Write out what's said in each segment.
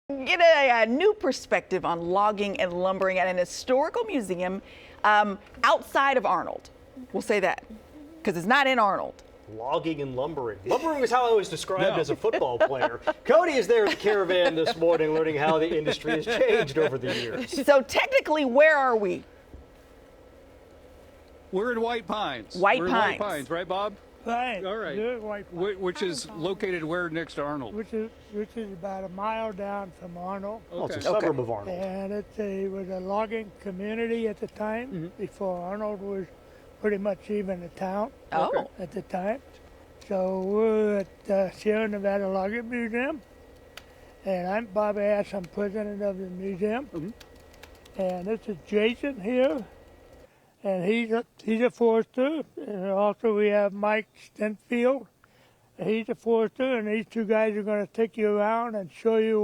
Get a new perspective on logging and lumbering at an historical museum outside of Arnold. We'll say that because it's not in Arnold. Logging and lumbering. Lumbering is how I was described as a football player. Cody is there at the Caravan this morning learning how the industry has changed over the years. So technically, where are we? We're in White Pines. White We're in Pines. White Pines, right, Bob? Right. All right. Yeah, White Pines. Which is located where next to Arnold? Which is about a mile down from Arnold. Well, it's a Okay. suburb of Arnold. And it was a logging community at the time, before Arnold was pretty much even a town Oh, at the time. So we're at the Sierra Nevada Logging Museum, and I'm Bob Ash. I'm president of the museum. And this is Jason here, and he's a forester. And also we have Mike Stenfield. He's a forester, and these two guys are going to take you around and show you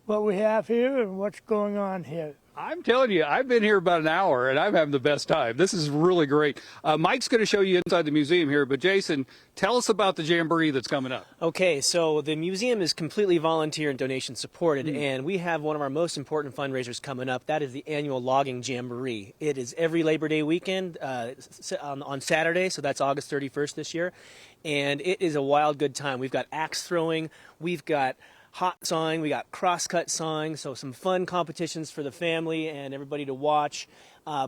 what we have here and what's going on here. I'm telling you, I've been here about an hour, and I'm having the best time. This is really great. Mike's going to show you inside the museum here, but Jason, tell us about the Jamboree that's coming up. Okay, so the museum is completely volunteer and donation supported, and we have one of our most important fundraisers coming up. That is the annual Logging Jamboree. It is every Labor Day weekend on Saturday, so that's August 31st this year, and it is a wild good time. We've got axe throwing, we've got hot sawing, we got crosscut sawing, so some fun competitions for the family and everybody to watch,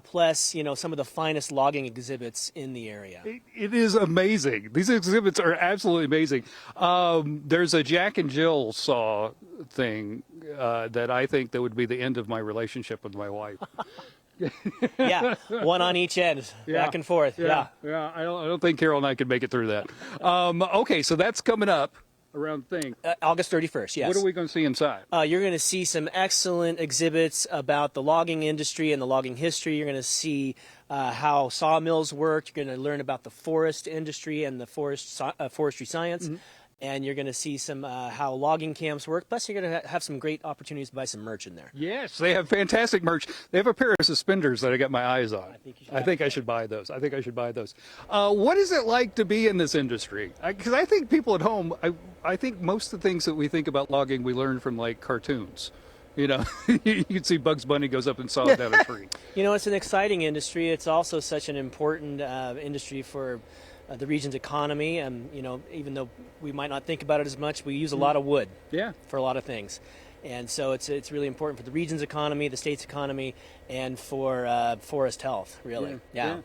plus, you know, some of the finest logging exhibits in the area. It is amazing. These exhibits are absolutely amazing. There's a Jack and Jill saw thing that I think that would be the end of my relationship with my wife. Yeah, one on each end, back and forth. Yeah. I don't think Carol and I could make it through that. Okay, so that's coming up around thing. August 31st, yes. What are we going to see inside? You're going to see some excellent exhibits about the logging industry and the logging history. You're going to see how sawmills work. You're going to learn about the forest industry and the forestry science. And you're going to see some how logging camps work. Plus, you're going to have some great opportunities to buy some merch in there. Yes, they have fantastic merch. They have a pair of suspenders that I got my eyes on. I think I should buy those. What is it like to be in this industry? Because I think people at home, I think most of the things that we think about logging, we learn from like cartoons. You know, you can see Bugs Bunny goes up and saws down a tree. You know, it's an exciting industry. It's also such an important industry for the region's economy. You know, even though we might not think about it as much, we use a lot of wood for a lot of things. And so it's really important for the region's economy, the state's economy, and for forest health, really. Yeah.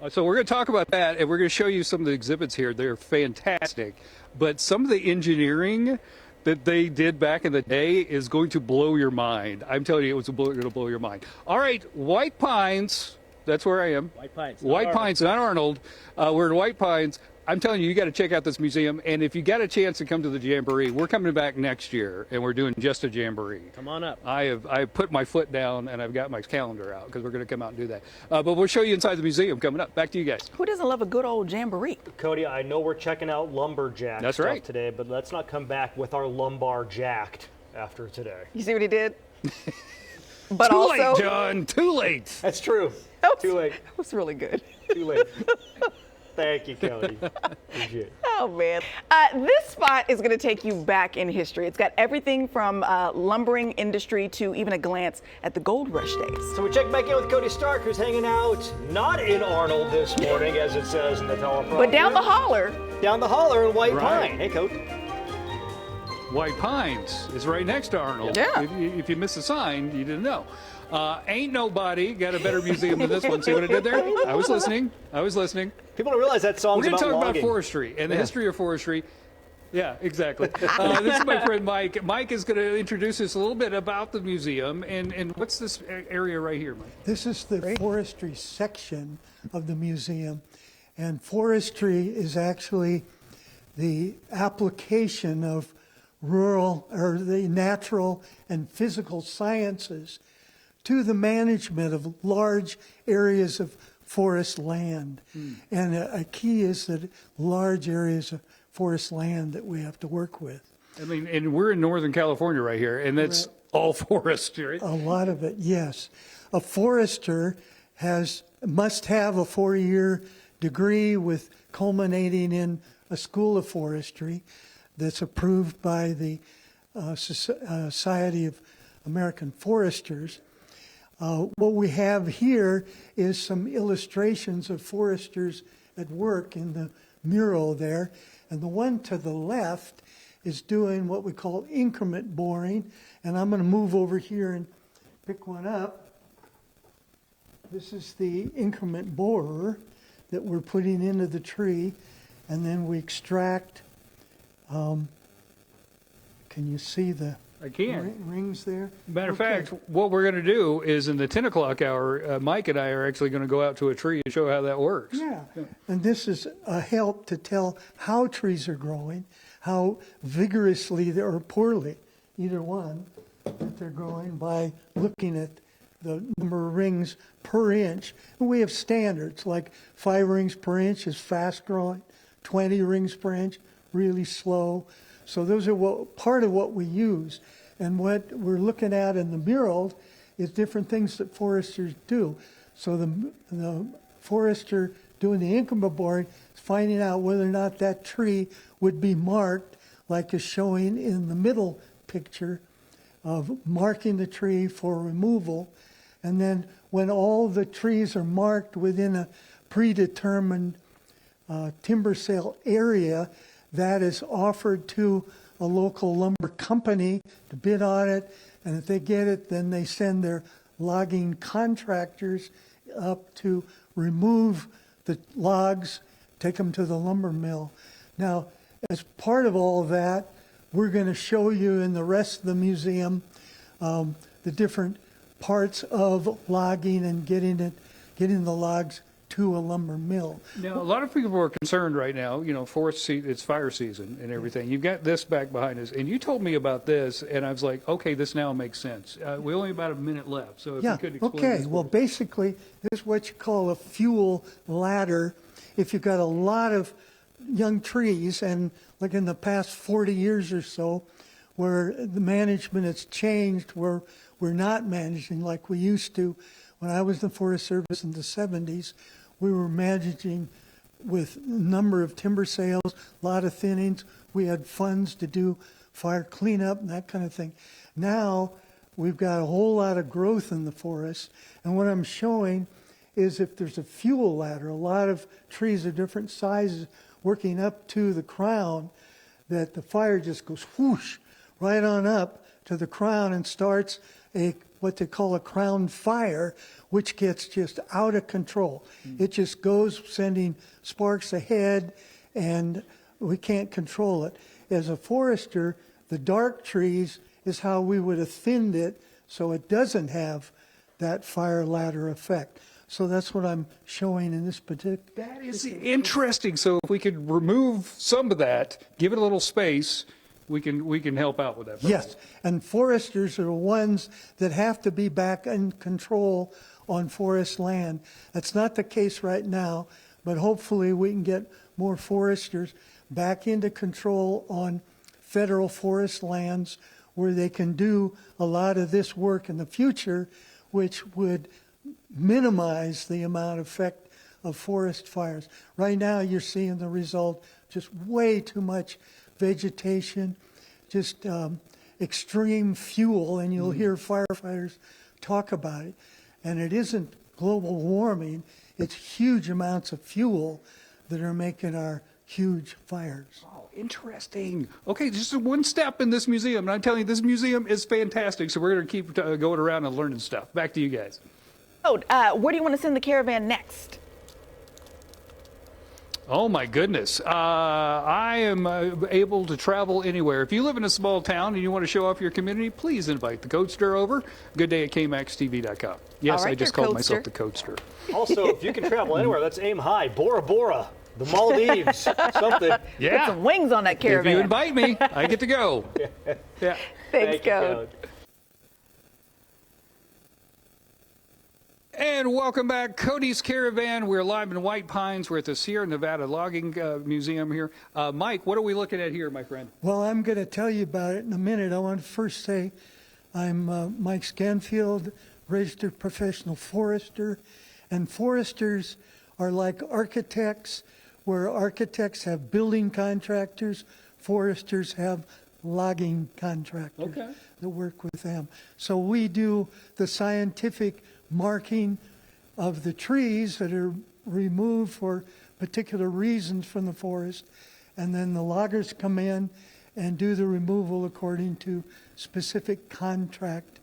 So we're going to talk about that, and we're going to show you some of the exhibits here. They're fantastic. But some of the engineering that they did back in the day is going to blow your mind. I'm telling you, it's going to blow your mind. All right, White Pines. That's where I am. White Pines. White Pines, not Arnold. We're in White Pines. I'm telling you got to check out this museum. And if you got a chance to come to the Jamboree, we're coming back next year, and we're doing just a Jamboree. Come on up. I put my foot down, and I've got my calendar out because we're going to come out and do that. But we'll show you inside the museum coming up. Back to you guys. who doesn't love a good old jamboree? Cody, I know we're checking out lumberjack That's stuff right. today, but let's not come back with our lumbar jacked after today. You see what he did? But Too also, late, John. Too late. That's true. Too late. It was really good. Too late. Thank you, Cody. Appreciate it. Oh, man. This spot is going to take you back in history. It's got everything from lumbering industry to even a glance at the gold rush days. So we check back in with Cody Stark, who's hanging out not in Arnold this morning, as it says in the teleprompter. But down the holler. Down the holler in White Right. Pine. Hey, Cody. White Pines is right next to Arnold. Yeah. If you missed the sign, you didn't know. Ain't nobody got a better museum than this one. See what I did there? I was listening. People don't realize that song's We're going to about talk logging. about forestry and the history of forestry. Yeah, exactly. This is my friend Mike. Mike is going to introduce us a little bit about the museum. And what's this area right here, Mike? This is the forestry section of the museum, and forestry is actually the application of rural or the natural and physical sciences to the management of large areas of forest land. And a key is that large areas of forest land that we have to work with. I mean, and we're in Northern California right here, and that's all forest, right? A lot of it, yes. A forester must have a 4-year degree with culminating in a school of forestry that's approved by the Society of American Foresters. What we have here is some illustrations of foresters at work in the mural there. And the one to the left is doing what we call increment boring. And I'm going to move over here and pick one up. This is the increment borer that we're putting into the tree. And then we extract, can you see the I can. rings there? Matter of Okay. fact, what we're going to do is in the 10 o'clock hour, Mike and I are actually going to go out to a tree and show how that works. Yeah, and this is a help to tell how trees are growing, how vigorously or poorly, either one, that they're growing by looking at the number of rings per inch. And we have standards, like 5 rings per inch is fast growing, 20 rings per inch, really slow. So those are part of what we use. And what we're looking at in the mural is different things that foresters do. So the forester doing the increment boring is finding out whether or not that tree would be marked, like is showing in the middle picture of marking the tree for removal. And then when all the trees are marked within a predetermined timber sale area, that is offered to a local lumber company to bid on it. And if they get it, then they send their logging contractors up to remove the logs, take them to the lumber mill. Now, as part of all of that, we're going to show you in the rest of the museum the different parts of logging and getting the logs to a lumber mill. Now, a lot of people are concerned right now, it's fire season and everything. You've got this back behind us, and you told me about this, and I was like, okay, this now makes sense. We only have about a minute left, so if you could explain okay. this. Well, basically, this is what you call a fuel ladder. If you've got a lot of young trees, and like in the past 40 years or so, where the management has changed, where we're not managing like we used to. When I was in the Forest Service in the 70s, we were managing with a number of timber sales, a lot of thinnings. We had funds to do fire cleanup and that kind of thing. Now we've got a whole lot of growth in the forest, and what I'm showing is if there's a fuel ladder, a lot of trees of different sizes working up to the crown, that the fire just goes whoosh right on up to the crown and starts what they call a crown fire, which gets just out of control. It just goes sending sparks ahead, and we can't control it. As a forester, the dark trees is how we would have thinned it so it doesn't have that fire ladder effect. So that's what I'm showing in this particular. That is interesting. So if we could remove some of that, give it a little space, we can help out with that. Yes, and foresters are the ones that have to be back in control on forest land. That's not the case right now, but hopefully we can get more foresters back into control on federal forest lands where they can do a lot of this work in the future, which would minimize the amount of effect of forest fires. Right now you're seeing the result, just way too much vegetation, just extreme fuel, and you'll hear firefighters talk about it. And it isn't global warming, it's huge amounts of fuel that are making our huge fires. Oh, interesting. Okay, just one step in this museum, and I'm telling you, this museum is fantastic, so we're going to keep going around and learning stuff. Back to you guys. Oh, where do you want to send the caravan next? Oh my goodness. I am able to travel anywhere. If you live in a small town and you want to show off your community, please invite the Codester over. Good day at kmaxtv.com. Yes, right, I just there, called myself Codester. the Codester. Also, if you can travel anywhere, let's aim high. Bora Bora, the Maldives, something. Put Yeah. some wings on that If caravan. you invite me, I get to go. Yeah. Thanks, Thank you, Code. And welcome back, Cody's Caravan. We're live in White Pines. We're at the Sierra Nevada Logging Museum here. Mike, what are we looking at here, my friend? Well, I'm going to tell you about it in a minute. I want to first say I'm Mike Scanfield, registered professional forester. And foresters are like architects, where architects have building contractors, foresters have logging contractors Okay. that work with them. So we do the scientific marking of the trees that are removed for particular reasons from the forest, and then the loggers come in and do the removal according to specific contract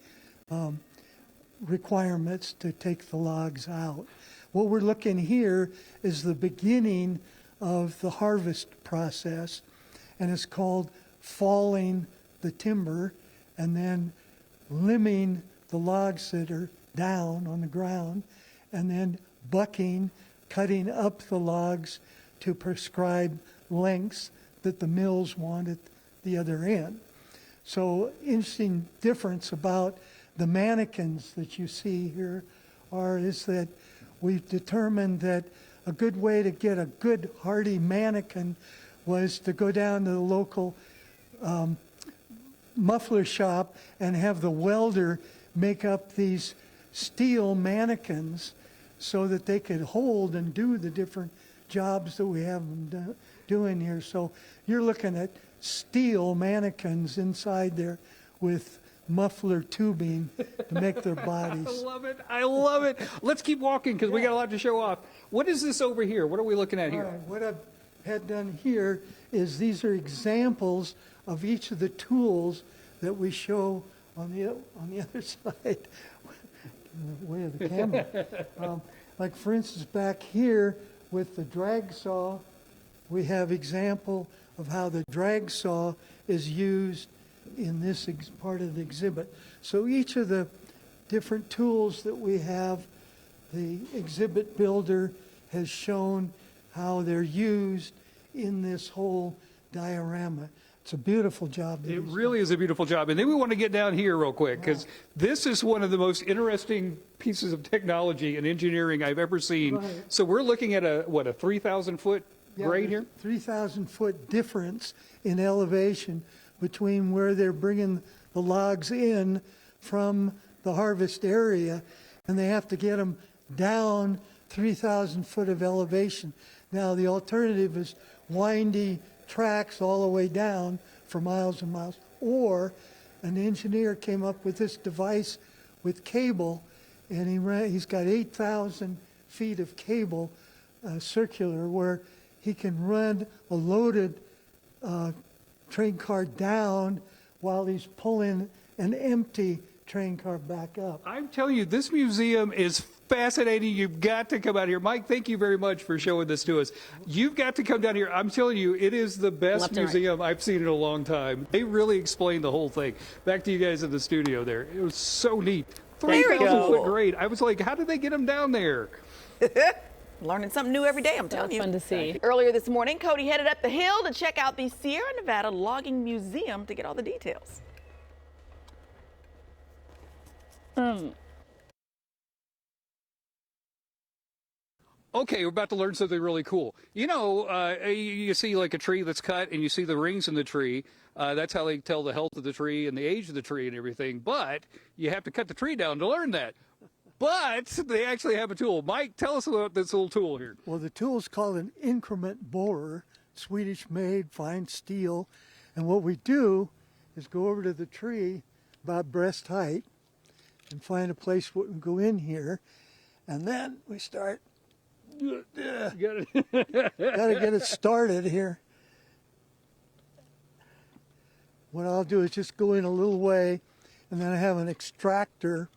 requirements to take the logs out. What we're looking here is the beginning of the harvest process, and it's called falling the timber and then limbing the logs that are down on the ground, and then bucking, cutting up the logs to prescribed lengths that the mills want at the other end. So interesting difference about the mannequins that you see here is that we've determined that a good way to get a good hardy mannequin was to go down to the local muffler shop and have the welder make up these steel mannequins so that they could hold and do the different jobs that we have them doing here. So you're looking at steel mannequins inside there with muffler tubing to make their bodies. I love it. I love it. Let's keep walking because we got a lot to show off. What is this over here? What are we looking at All here? right, what I've had done here is these are examples of each of the tools that we show on the other side, in the way of the camera. Like for instance, back here with the drag saw, we have example of how the drag saw is used in this part of the exhibit. So each of the different tools that we have, the exhibit builder has shown how they're used in this whole diorama. It's a beautiful job. It really is a beautiful job. And then we want to get down here real quick because this is one of the most interesting pieces of technology and engineering I've ever seen. Right. So we're looking at a 3,000 foot grade here? 3,000 foot difference in elevation between where they're bringing the logs in from the harvest area, and they have to get them down 3,000 foot of elevation. Now the alternative is windy tracks all the way down for miles and miles, or an engineer came up with this device with cable, and he's got 8,000 feet of cable circular where he can run a loaded train car down while he's pulling an empty train car back up. I'm telling you, this museum is fascinating. You've got to come out here. Mike, thank you very much for showing this to us. You've got to come down here. I'm telling you, it is the best Left and right. museum I've seen in a long time. They really explained the whole thing. Back to you guys in the studio there. It was so neat. Very 3,000 cool. foot grade. I was like, how did they get them down there? Learning something new every day, I'm telling you. Fun to see. Earlier this morning, Cody headed up the hill to check out the Sierra Nevada Logging Museum to get all the details. Okay, we're about to learn something really cool. You know, you see like a tree that's cut and you see the rings in the tree. That's how they tell the health of the tree and the age of the tree and everything. But you have to cut the tree down to learn that. But they actually have a tool. Mike, tell us about this little tool here. Well, the tool is called an increment borer, Swedish made, fine steel. And what we do is go over to the tree about breast height and find a place where we can go in here. And then we start, You got it. got to get it started here. What I'll do is just go in a little way, and then I have an extractor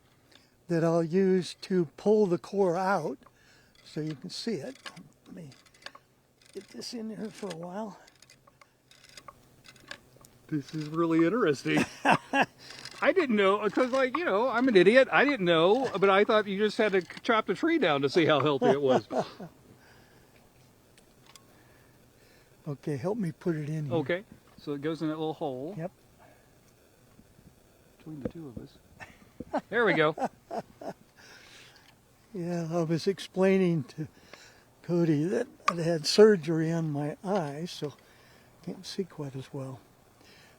that I'll use to pull the core out so you can see it. Let me get this in there for a while. This is really interesting. I didn't know, because, like, you know, I'm an idiot. I didn't know, but I thought you just had to chop the tree down to see how healthy it was. Okay, help me put it in here. Okay, so it goes in that little hole Yep. between the two of us. There we go. Yeah, I was explaining to Cody that I'd had surgery on my eye, so I can't see quite as well.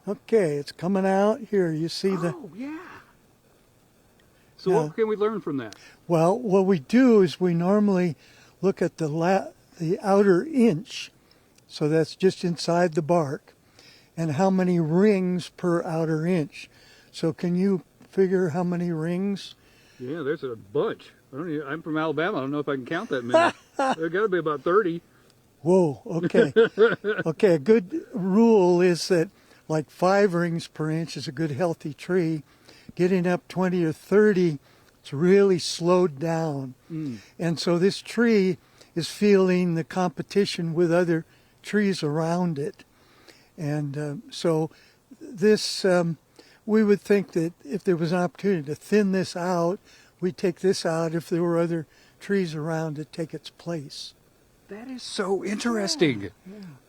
Okay, it's coming out here. You see the... Oh, yeah. So Yeah. what can we learn from that? Well, what we do is we normally look at the outer inch, so that's just inside the bark, and how many rings per outer inch. So can you figure how many rings? Yeah, there's a bunch. I'm from Alabama. I don't know if I can count that many. There got to be about 30. Whoa, okay. Okay, a good rule is that like 5 rings per inch is a good healthy tree. Getting up 20 or 30, it's really slowed down. And so this tree is feeling the competition with other trees around it. And so this, we would think that if there was an opportunity to thin this out, we'd take this out if there were other trees around to take its place. That is so interesting.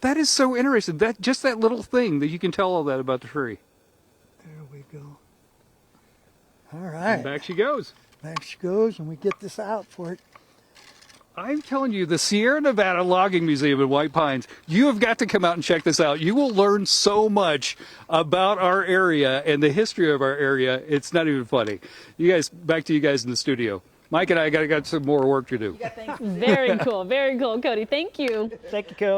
That is so interesting. Just that little thing that you can tell all that about the tree. There we go. All right. And back she goes. Back she goes, and we get this out for it. I'm telling you, the Sierra Nevada Logging Museum in White Pines, you have got to come out and check this out. You will learn so much about our area and the history of our area. It's not even funny. You guys, back to you guys in the studio. Mike and I got some more work to do. Very cool, Cody. Thank you. Thank you, Cody.